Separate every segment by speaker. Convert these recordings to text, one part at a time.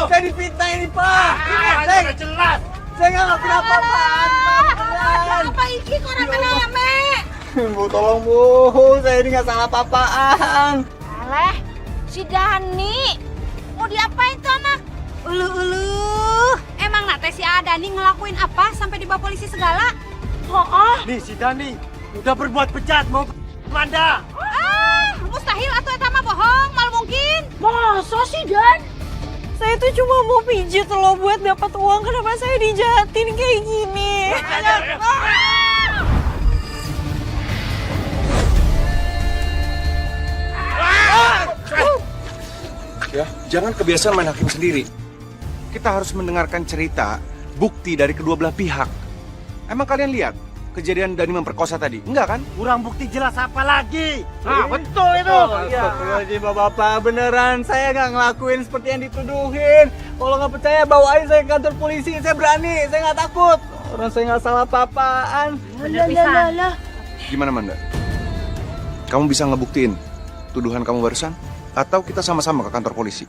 Speaker 1: Saya difitnah ini, Pak.
Speaker 2: Udah jelas.
Speaker 1: Saya nggak ngelakuin apa-apaan, Pak.
Speaker 3: Apa iki kok rame-rame?
Speaker 1: Bu, tolong Bu. Saya ini nggak salah apa-apaan.
Speaker 3: Alah, si Dani. Mau diapain tuh anak? Emang nate si Dani ngelakuin apa sampai dibawa polisi segala? Oh.
Speaker 2: Nih si Dani udah berbuat bejat mau Manda.
Speaker 3: Mustahil atuh eta mah bohong, mal mungkin.
Speaker 4: Masa sih, Dan? Saya tuh cuma mau pijit loh buat dapat uang. Kenapa saya dijahatin kayak gini?
Speaker 5: Ya, jangan kebiasaan main hakim sendiri. Kita harus mendengarkan cerita, bukti dari kedua belah pihak. Emang kalian lihat kejadian Dani memperkosa tadi? Enggak kan?
Speaker 2: Kurang bukti jelas apa lagi? Nah, betul itu.
Speaker 1: Astagfirullahaladzim, Bapak. Beneran, saya nggak ngelakuin seperti yang dituduhin. Kalau nggak percaya, bawa aja saya ke kantor polisi. Saya berani, saya nggak takut. Orang saya nggak salah apa-apaan.
Speaker 5: Gimana, Manda? Kamu bisa ngebuktiin tuduhan kamu barusan? Atau kita sama-sama ke kantor polisi?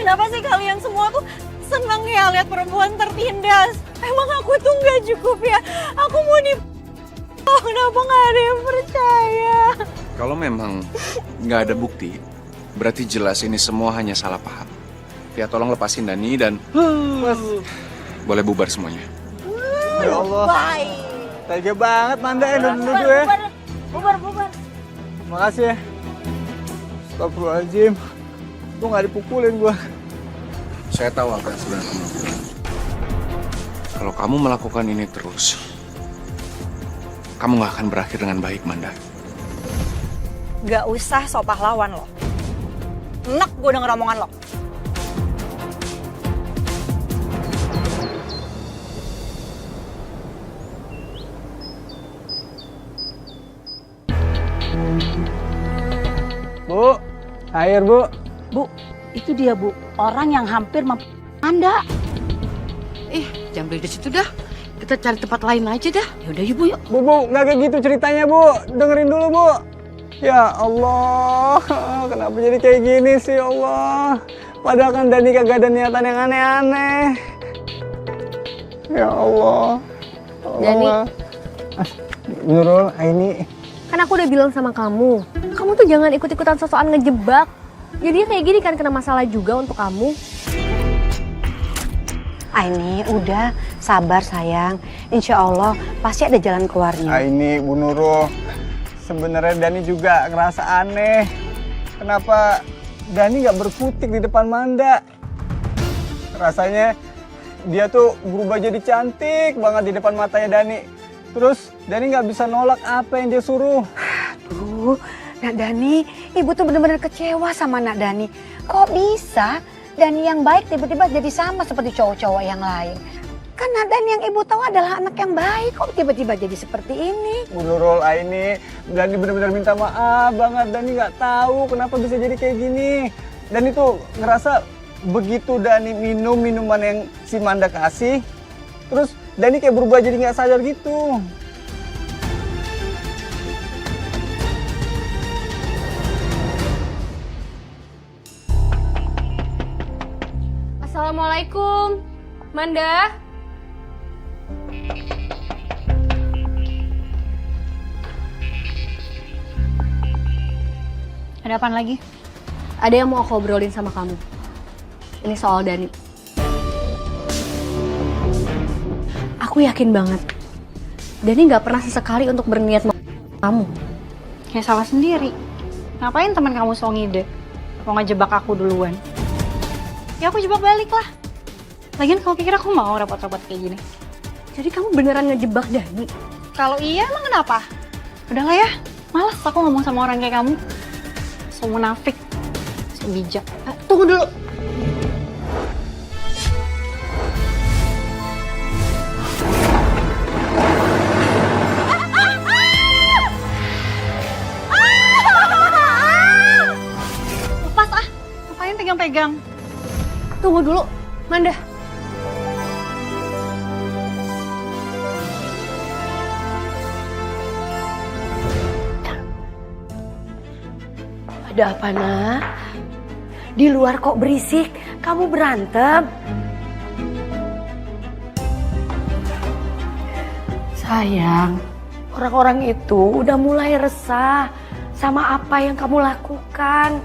Speaker 4: Kenapa sih kalian semua tuh seneng ya lihat perempuan tertindas? Emang aku tuh nggak cukup ya? Aku mau kenapa nggak ada yang percaya?
Speaker 5: Kalau memang nggak ada bukti, berarti jelas ini semua hanya salah paham. Ya tolong lepasin Dani dan boleh bubar semuanya.
Speaker 1: Ya Allah.
Speaker 4: Baik.
Speaker 1: Tega banget Manda yang nuduh ya.
Speaker 4: Bubar.
Speaker 1: Makasih ya. Astagfirullahaladzim. Tuh nggak dipukulin gua.
Speaker 5: Saya tahu apa yang sebenarnya kamu lakukan. Kalau kamu melakukan ini terus, kamu nggak akan berakhir dengan baik, Manda.
Speaker 4: Gak usah sok pahlawan lo. Enak gue denger omongan lo.
Speaker 1: Bu, air Bu.
Speaker 3: Bu, itu dia Bu, orang yang hampir Anda.
Speaker 6: Jangan beli di situ dah. Kita cari tempat lain aja dah. Yaudah yuk Bu, yuk.
Speaker 1: Bu, nggak kayak gitu ceritanya Bu. Dengerin dulu Bu. Ya Allah, kenapa jadi kayak gini sih Allah. Padahal kan Dani kagak ada niatan yang aneh-aneh. Ya Allah.
Speaker 4: Dani.
Speaker 1: Nurul, Aini.
Speaker 7: Kan aku udah bilang sama kamu tuh jangan ikut-ikutan sosokan ngejebak. Jadi kayak gini kan kena masalah juga untuk kamu.
Speaker 3: Aini, udah sabar sayang. Insya Allah pasti ada jalan keluarnya.
Speaker 1: Aini, Bu Nurul. Sebenarnya Dani juga ngerasa aneh. Kenapa Dani nggak berkutik di depan Manda? Rasanya dia tuh berubah jadi cantik banget di depan matanya Dani. Terus Dani nggak bisa nolak apa yang dia suruh.
Speaker 3: Aduh, Nak Dani, ibu tuh bener-bener kecewa sama Nak Dani. Kok bisa Dani yang baik tiba-tiba jadi sama seperti cowok-cowok yang lain? Kan Nak Dani yang ibu tahu adalah anak yang baik, kok tiba-tiba jadi seperti ini?
Speaker 1: Bu Nurul, Aini, Dani benar-benar minta maaf banget. Dani nggak tahu kenapa bisa jadi kayak gini. Dani tuh ngerasa begitu Dani minum minuman yang si Manda kasih, terus Dani kayak berubah jadi nggak sadar gitu.
Speaker 7: Assalamualaikum, Manda.
Speaker 4: Ada apaan lagi?
Speaker 7: Ada yang mau aku obrolin sama kamu. Ini soal Dani. Aku yakin banget, Dani nggak pernah sesekali untuk berniat kamu.
Speaker 4: Ya salah sendiri. Ngapain teman kamu so ngide? Mau ngejebak aku duluan. Ya aku jebak balik lah. Lagian kamu pikir aku mau repot-repot kayak gini?
Speaker 7: Jadi kamu beneran ngejebak Dani?
Speaker 4: Kalau iya emang kenapa? Udahlah ya, malas aku ngomong sama orang kayak kamu. So munafik, so bijak.
Speaker 7: Tunggu dulu.
Speaker 4: Lepas ah, ngapain pegang-pegang?
Speaker 7: Tunggu dulu, Manda.
Speaker 3: Ada apa, Nak? Di luar kok berisik? Kamu berantem? Sayang, orang-orang itu udah mulai resah sama apa yang kamu lakukan.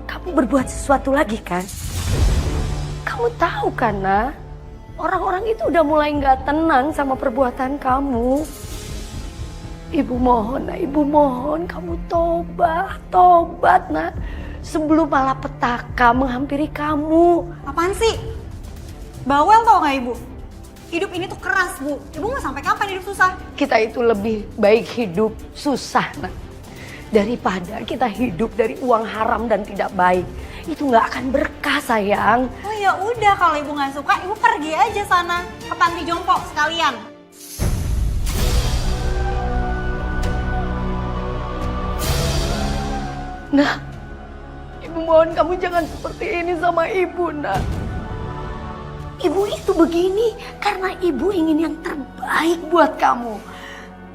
Speaker 3: Kamu berbuat sesuatu lagi kan? Kamu tahu kan, Nak? Orang-orang itu udah mulai nggak tenang sama perbuatan kamu. Ibu mohon, Nak, Ibu mohon kamu tobat, Nak. Sebelum malapetaka menghampiri kamu.
Speaker 4: Apaan sih? Bawel tau gak Ibu? Hidup ini tuh keras, Bu. Ibu mau sampai kapan hidup susah?
Speaker 3: Kita itu lebih baik hidup susah, Nak. Daripada kita hidup dari uang haram dan tidak baik. Itu nggak akan berkah, sayang.
Speaker 4: Oh ya udah, kalau Ibu nggak suka, Ibu pergi aja sana ke panti jompo sekalian.
Speaker 3: Nah, Ibu mohon kamu jangan seperti ini sama Ibu, Nak. Ibu itu begini karena Ibu ingin yang terbaik buat kamu.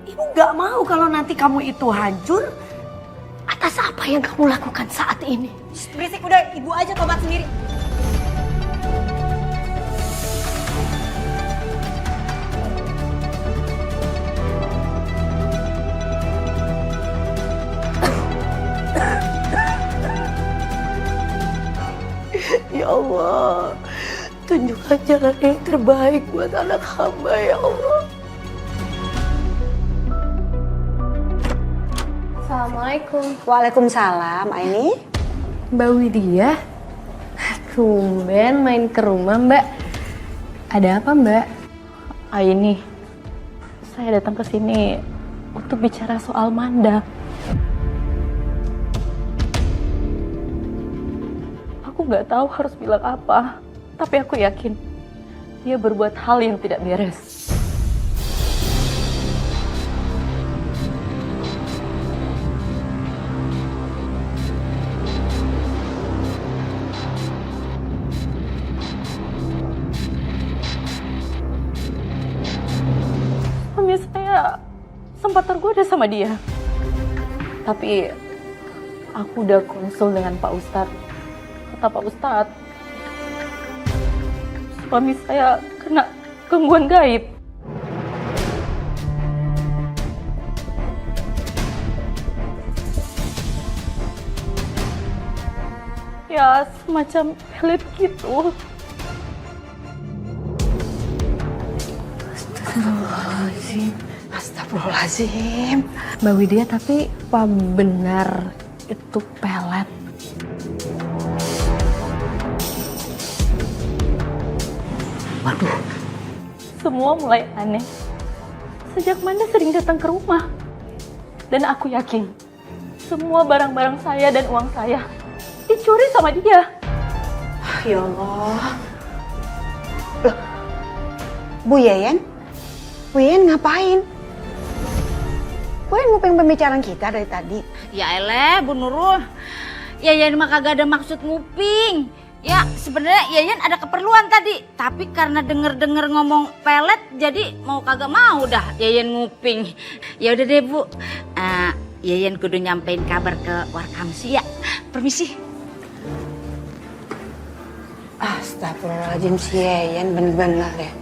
Speaker 3: Ibu nggak mau kalau nanti kamu itu hancur atas apa yang kamu lakukan saat ini.
Speaker 4: Shh, berisik, udah Ibu aja tobat sendiri.
Speaker 3: Ya Allah, tunjukkan jalan yang terbaik buat anak hamba, ya Allah.
Speaker 7: Assalamualaikum.
Speaker 3: Waalaikumsalam, Aini.
Speaker 7: Mbak Widya. Tumben main ke rumah, Mbak. Ada apa, Mbak?
Speaker 8: Aini, saya datang ke sini untuk bicara soal Manda. Aku nggak tahu harus bilang apa, tapi aku yakin dia berbuat hal yang tidak beres. Suami saya sempat tergoda sama dia. Tapi aku udah konsul dengan Pak Ustadz. Kata Pak Ustadz, suami saya kena gangguan gaib. Ya, semacam pelet gitu.
Speaker 3: Astagfirullahaladzim.
Speaker 7: Mbak Widya, tapi apa benar itu pelet?
Speaker 3: Waduh,
Speaker 8: Semua mulai aneh sejak Manda sering datang ke rumah. Dan aku yakin semua barang-barang saya dan uang saya dicuri sama dia.
Speaker 3: ya Allah. Loh, Bu Yeyen? Bu Yeyen ngapain? Bu Yeyen nguping pembicaraan kita dari tadi.
Speaker 6: Ya elah, Bu Nurul. Yayan mah kagak ada maksud nguping. Ya sebenarnya Yayan ada keperluan tadi, tapi karena denger-denger ngomong pelet, jadi mau kagak mau dah Yayan nguping. Ya udah deh Bu, Yayan kudu nyampein kabar ke Warkamsi ya. Permisi.
Speaker 3: Astagfirullahaladzim, si Yeyen bener-bener deh.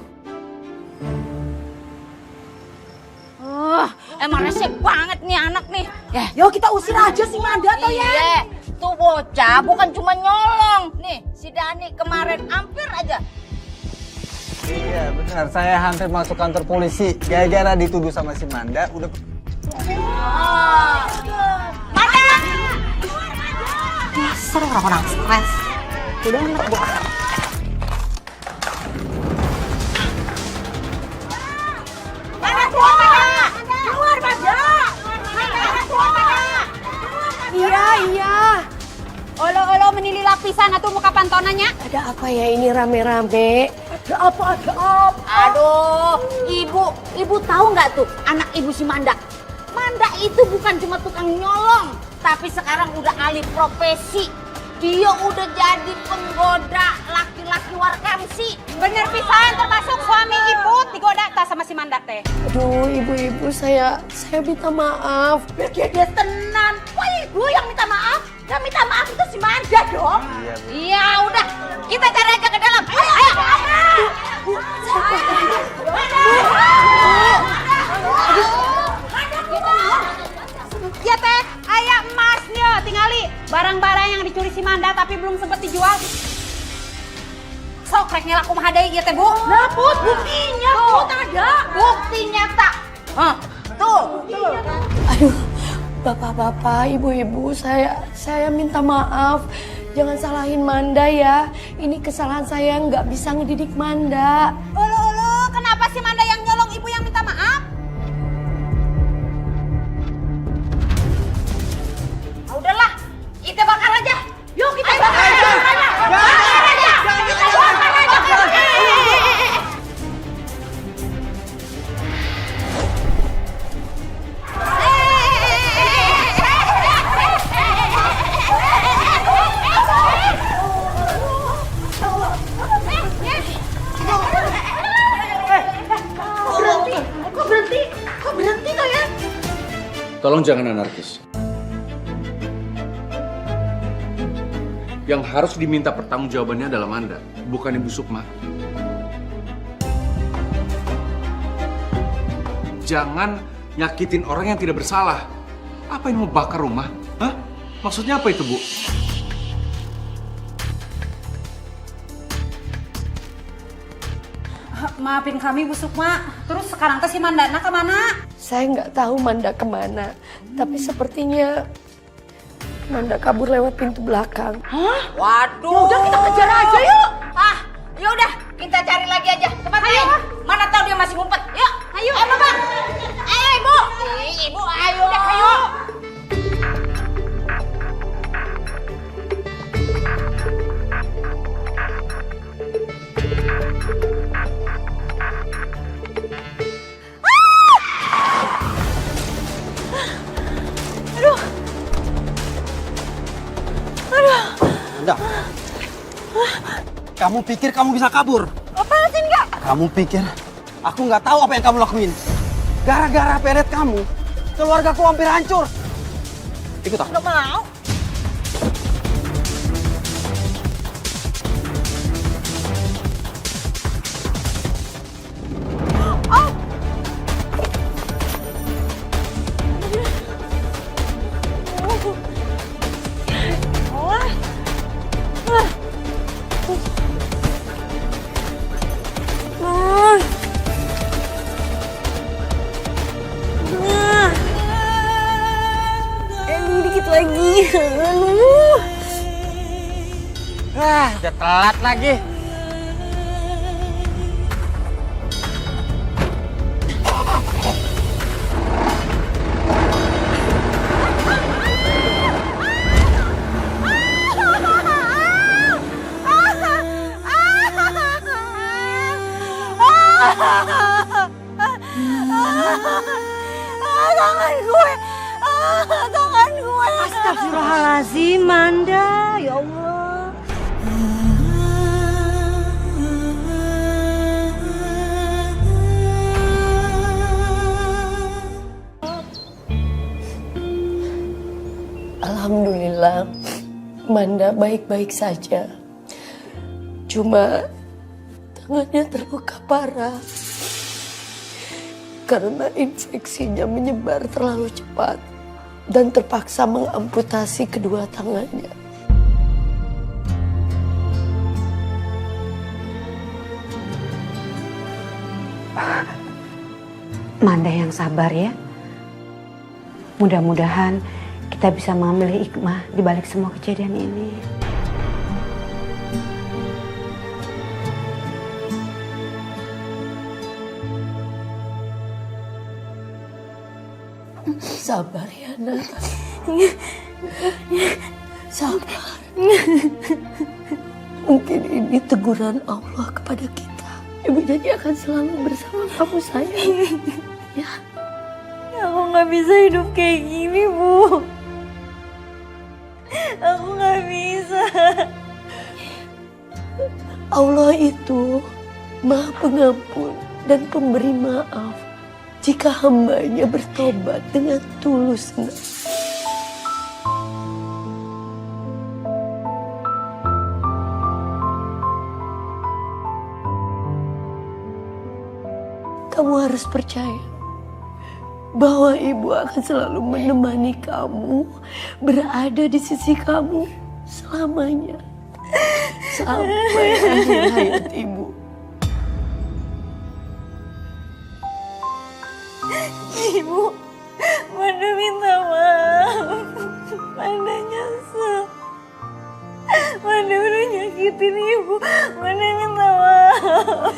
Speaker 6: Emang resek banget nih anak nih. Ya,
Speaker 3: Yo kita usir aja si Manda toh ya.
Speaker 6: iya, tuh bocah bukan cuma nyolong. Nih, si Dani kemarin hampir aja.
Speaker 1: Iya benar, saya hampir masuk kantor polisi gara-gara dituduh sama si Manda. Udah
Speaker 3: Dasar orang-orang stres. Udah enak Bu.
Speaker 4: Iya. Olo-olo menili lapisan atau muka pantonannya.
Speaker 3: Ada apa ya ini rame-rame? Ada apa?
Speaker 6: Aduh, ibu tahu nggak tuh anak ibu si Manda? Manda itu bukan cuma tukang nyolong, tapi sekarang udah alih profesi. dia udah jadi penggoda laki-laki warkamsi.
Speaker 3: Bener pisan termasuk suami ibu digoda tak sama si Manda teh.
Speaker 7: Aduh, ibu-ibu saya minta maaf.
Speaker 6: Dia tenan. Wah, lu yang minta maaf. Yang minta maaf itu si Manda dong. Iya, udah. Kita cari aja ke dalam. Ayo, ayo.
Speaker 3: Ya teh, aya emasnya tingali barang-barang yang dicuri si Manda tapi belum sempat dijual. Sok rek ngelaku mahadai ieu teh, Bu.
Speaker 6: Nah, Put, buktinya Put ada. Bukti nyata. Tuh.
Speaker 7: Aduh, bapak-bapak, ibu-ibu, saya minta maaf. Jangan salahin Manda ya. Ini kesalahan saya nggak bisa ngedidik Manda.
Speaker 3: Ulu, kenapa si Manda yang nyolong ibu yang minta maaf?
Speaker 6: Udahlah, kita bakar aja. Yuk kita bakar aja. Bakar aja. Kita bakar aja. Kok berhenti kalian?
Speaker 5: Tolong jangan anarkis. Yang harus diminta pertanggungjawabannya adalah Manda, bukan Ibu Sukma. Jangan nyakitin orang yang tidak bersalah. Apa yang mau bakar rumah? Hah? Maksudnya apa itu, Bu?
Speaker 3: Maafin kami Bu Sukma. Terus sekarang teh si Mandana kemana?
Speaker 7: Saya nggak tahu Manda kemana, tapi sepertinya Manda kabur lewat pintu belakang.
Speaker 6: Waduh. Udah kita kejar aja yuk. Ya udah kita cari lagi aja. Cepat ayo. Mana tahu dia masih ngumpet. Yuk, ayo. Ayo, Bapak. Ayo, Ibu. Ibu, ayo. Udah, ayo.
Speaker 2: Manda, kamu pikir kamu bisa kabur?
Speaker 3: Apaan sih enggak?
Speaker 2: Kamu pikir aku nggak tahu apa yang kamu lakuin? Gara-gara pelet kamu, keluargaku hampir hancur. Ikut aku.
Speaker 3: Nggak mau.
Speaker 7: Dikit lagi.
Speaker 2: Udah telat lagi.
Speaker 3: Tangan gue. Tangan gue.
Speaker 4: Astagfirullahaladzim, Manda. Ya Allah.
Speaker 7: Alhamdulillah, Manda baik-baik saja. Cuma tangannya terluka parah karena infeksinya menyebar terlalu cepat dan terpaksa mengamputasi kedua tangannya.
Speaker 3: Manda yang sabar ya. Mudah-mudahan kita bisa mengambil hikmah di balik semua kejadian ini.
Speaker 7: Sabar ya, Nak. Sabar. Mungkin ini teguran Allah kepada kita. Ibu janji akan selalu bersama kamu, sayang. Ya.
Speaker 4: Aku nggak bisa hidup kayak gini, Bu. Aku nggak bisa.
Speaker 7: Allah itu Maha Pengampun dan Pemberi Maaf jika hambanya bertobat dengan tulus. Kamu harus percaya bahwa ibu akan selalu menemani kamu, berada di sisi kamu selamanya. Sampai akhir hayat ibu.
Speaker 4: Ibu, Manda minta maaf. Manda nyesel. Manda udah nyakitin ibu. Manda minta maaf.